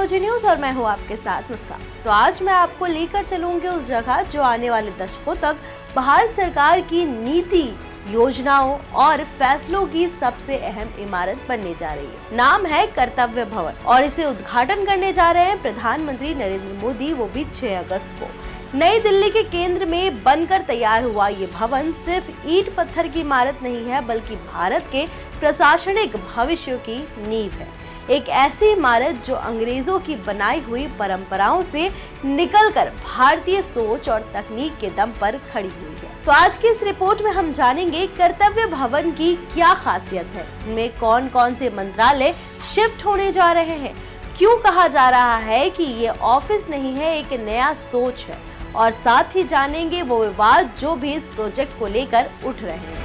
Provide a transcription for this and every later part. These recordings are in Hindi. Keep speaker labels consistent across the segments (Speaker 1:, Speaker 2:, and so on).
Speaker 1: POG न्यूज और मैं हूँ आपके साथ मुस्कान। तो आज मैं आपको लेकर चलूंगी उस जगह जो आने वाले दशकों तक भारत सरकार की नीति, योजनाओं और फैसलों की सबसे अहम इमारत बनने जा रही है। नाम है कर्तव्य भवन और इसे उद्घाटन करने जा रहे हैं प्रधानमंत्री नरेंद्र मोदी, वो भी 6 अगस्त को। नई दिल्ली के केंद्र में बनकर तैयार हुआ ये भवन सिर्फ ईंट पत्थर की इमारत नहीं है, बल्कि भारत के प्रशासनिक भविष्य की नींव है। एक ऐसी इमारत जो अंग्रेजों की बनाई हुई परंपराओं से निकलकर भारतीय सोच और तकनीक के दम पर खड़ी हुई है। तो आज की इस रिपोर्ट में हम जानेंगे कर्तव्य भवन की क्या खासियत है, इनमें कौन कौन से मंत्रालय शिफ्ट होने जा रहे हैं, क्यों कहा जा रहा है कि ये ऑफिस नहीं है, एक नया सोच है, और साथ ही जानेंगे वो विवाद जो भी इस प्रोजेक्ट को लेकर उठ रहे हैं।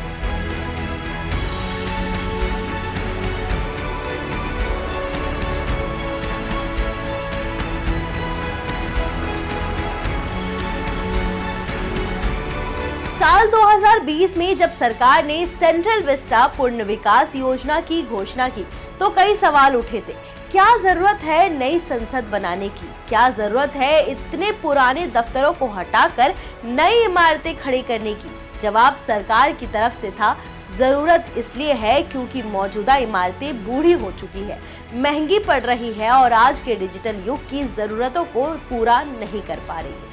Speaker 1: साल 2020 में जब सरकार ने सेंट्रल विस्टा पूर्ण विकास योजना की घोषणा की तो कई सवाल उठे थे। क्या जरूरत है नई संसद बनाने की? क्या जरूरत है इतने पुराने दफ्तरों को हटाकर नई इमारतें खड़ी करने की? जवाब सरकार की तरफ से था, जरूरत इसलिए है क्योंकि मौजूदा इमारतें बूढ़ी हो चुकी है, महंगी पड़ रही है और आज के डिजिटल युग की जरूरतों को पूरा नहीं कर पा रही है।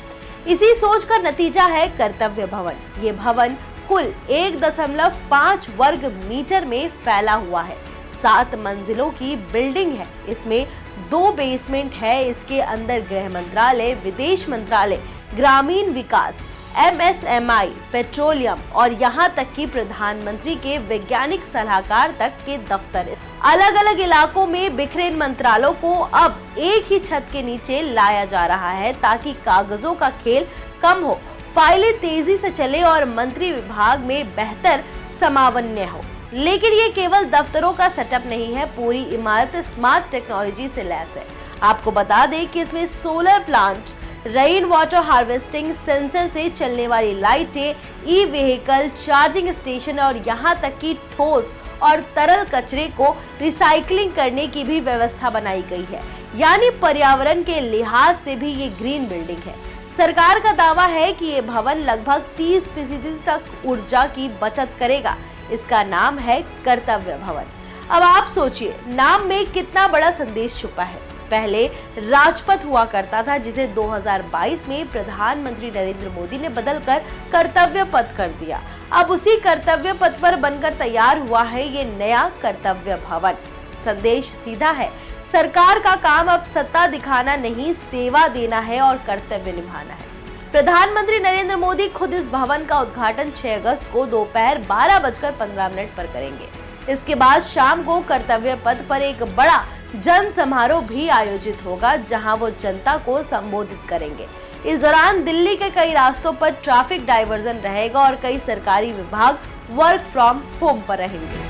Speaker 1: इसी सोच का नतीजा है कर्तव्य भवन। ये भवन कुल 1.5 वर्ग मीटर में फैला हुआ है। 7 मंजिलों की बिल्डिंग है, इसमें 2 बेसमेंट है। इसके अंदर गृह मंत्रालय, विदेश मंत्रालय, ग्रामीण विकास, MSMI, पेट्रोलियम और यहाँ तक कि प्रधानमंत्री के वैज्ञानिक सलाहकार तक के दफ्तर। अलग अलग इलाकों में बिखरे मंत्रालयों को अब एक ही छत के नीचे लाया जा रहा है ताकि कागजों का खेल कम हो, फाइलें तेजी से चले और मंत्री विभाग में बेहतर समन्वय हो। लेकिन ये केवल दफ्तरों का सेटअप नहीं है, पूरी इमारत स्मार्ट टेक्नोलॉजी से लैस है। आपको बता दें कि इसमें solar plant, rain water harvesting, sensor से चलने वाली लाइटें, ई-व्हीकल चार्जिंग स्टेशन और यहाँ तक कि ठोस और तरल कचरे को रिसाइकलिंग करने की भी व्यवस्था बनाई गई है। यानी पर्यावरण के लिहाज से भी ये ग्रीन बिल्डिंग है। सरकार का दावा है कि ये भवन लगभग 30% तक ऊर्जा की बचत करेगा। इसका नाम है कर्तव्य भवन। अब आप सोचिए, नाम में कितना बड़ा संदेश छुपा है। पहले राजपथ हुआ करता था, जिसे 2022 में प्रधानमंत्री नरेंद्र मोदी ने बदलकर कर्तव्य पथ कर दिया। अब उसी कर्तव्य पथ पर बनकर तैयार हुआ है ये नया कर्तव्य भवन। संदेश सीधा है, सरकार का काम अब सत्ता दिखाना नहीं, सेवा देना है और कर्तव्य निभाना है। प्रधानमंत्री नरेंद्र मोदी खुद इस भवन का उद्घाटन 6 अगस्त को दोपहर 12:15 पर करेंगे। इसके बाद शाम को कर्तव्य पथ पर एक बड़ा जन समारोह भी आयोजित होगा, जहां वो जनता को संबोधित करेंगे। इस दौरान दिल्ली के कई रास्तों पर ट्रैफिक डायवर्जन रहेगा और कई सरकारी विभाग वर्क फ्रॉम होम पर रहेंगे।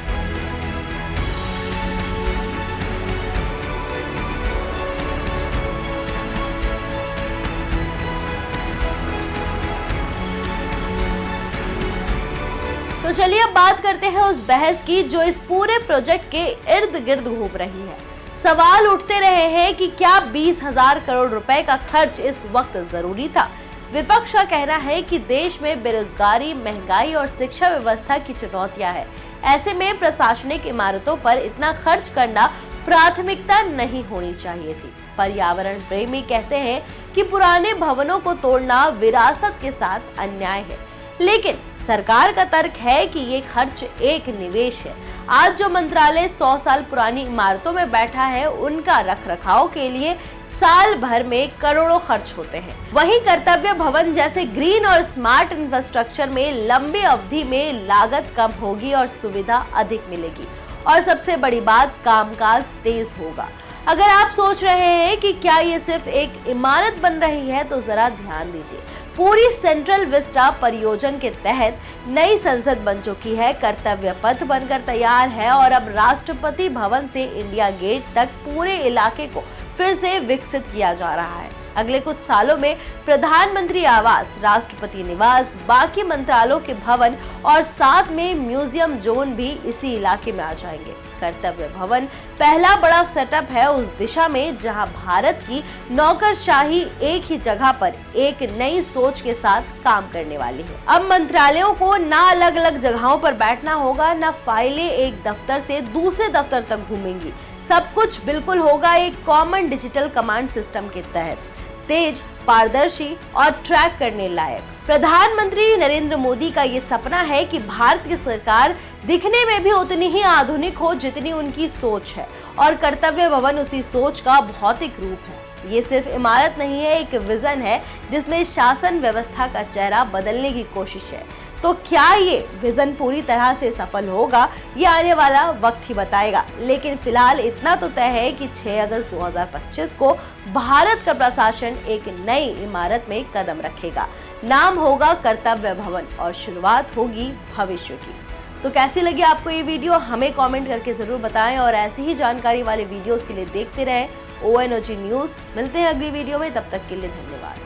Speaker 1: तो चलिए अब बात करते हैं उस बहस की जो इस पूरे प्रोजेक्ट के इर्द गिर्द घूम रही है। सवाल उठते रहे हैं कि क्या 20,000 करोड़ रुपए का खर्च इस वक्त जरूरी था। विपक्ष का कहना है कि देश में बेरोजगारी, महंगाई और शिक्षा व्यवस्था की चुनौतियां हैं। ऐसे में प्रशासनिक इमारतों पर इतना खर्च करना प्राथमिकता नहीं होनी चाहिए थी। पर्यावरण प्रेमी कहते हैं कि पुराने भवनों को तोड़ना विरासत के साथ अन्याय है, लेकिन सरकार का तर्क है कि ये खर्च एक निवेश है। आज जो मंत्रालय 100 साल पुरानी इमारतों में बैठा है, उनका रखरखाव के लिए साल भर में करोड़ों खर्च होते हैं। वहीं कर्तव्य भवन जैसे ग्रीन और स्मार्ट इंफ्रास्ट्रक्चर में लंबी अवधि में लागत कम होगी और सुविधा अधिक मिलेगी, और सबसे बड़ी बात, कामकाज तेज होगा। अगर आप सोच रहे हैं कि क्या ये सिर्फ एक इमारत बन रही है, तो जरा ध्यान दीजिए। पूरी सेंट्रल विस्टा परियोजना के तहत नई संसद बन चुकी है, कर्तव्य पथ बनकर तैयार है और अब राष्ट्रपति भवन से इंडिया गेट तक पूरे इलाके को फिर से विकसित किया जा रहा है। अगले कुछ सालों में प्रधानमंत्री आवास, राष्ट्रपति निवास, बाकी मंत्रालयों के भवन और साथ में म्यूजियम जोन भी इसी इलाके में आ जाएंगे। कर्तव्य भवन पहला बड़ा सेटअप है उस दिशा में जहां भारत की नौकरशाही एक ही जगह पर एक नई सोच के साथ काम करने वाली है। अब मंत्रालयों को ना अलग अलग जगहों पर बैठना होगा, ना फाइलें एक दफ्तर से दूसरे दफ्तर तक घूमेंगी। सब कुछ बिल्कुल होगा एक कॉमन डिजिटल कमांड सिस्टम के तहत, तेज, पारदर्शी और ट्रैक करने लायक। प्रधानमंत्री नरेंद्र मोदी का ये सपना है कि भारत की सरकार दिखने में भी उतनी ही आधुनिक हो जितनी उनकी सोच है, और कर्तव्य भवन उसी सोच का भौतिक रूप है। ये सिर्फ इमारत नहीं है, एक विजन है जिसमें शासन व्यवस्था का चेहरा बदलने की कोशिश है। तो क्या ये विजन पूरी तरह से सफल होगा, ये आने वाला वक्त ही बताएगा। लेकिन फिलहाल इतना तो तय है कि 6 अगस्त 2025 को भारत का प्रशासन एक नई इमारत में कदम रखेगा। नाम होगा कर्तव्य भवन और शुरुआत होगी भविष्य की। तो कैसी लगी आपको ये वीडियो, हमें कमेंट करके जरूर बताएं, और ऐसी ही जानकारी वाले वीडियोस के लिए देखते रहें ONOG न्यूज़। मिलते हैं अगली वीडियो में, तब तक के लिए धन्यवाद।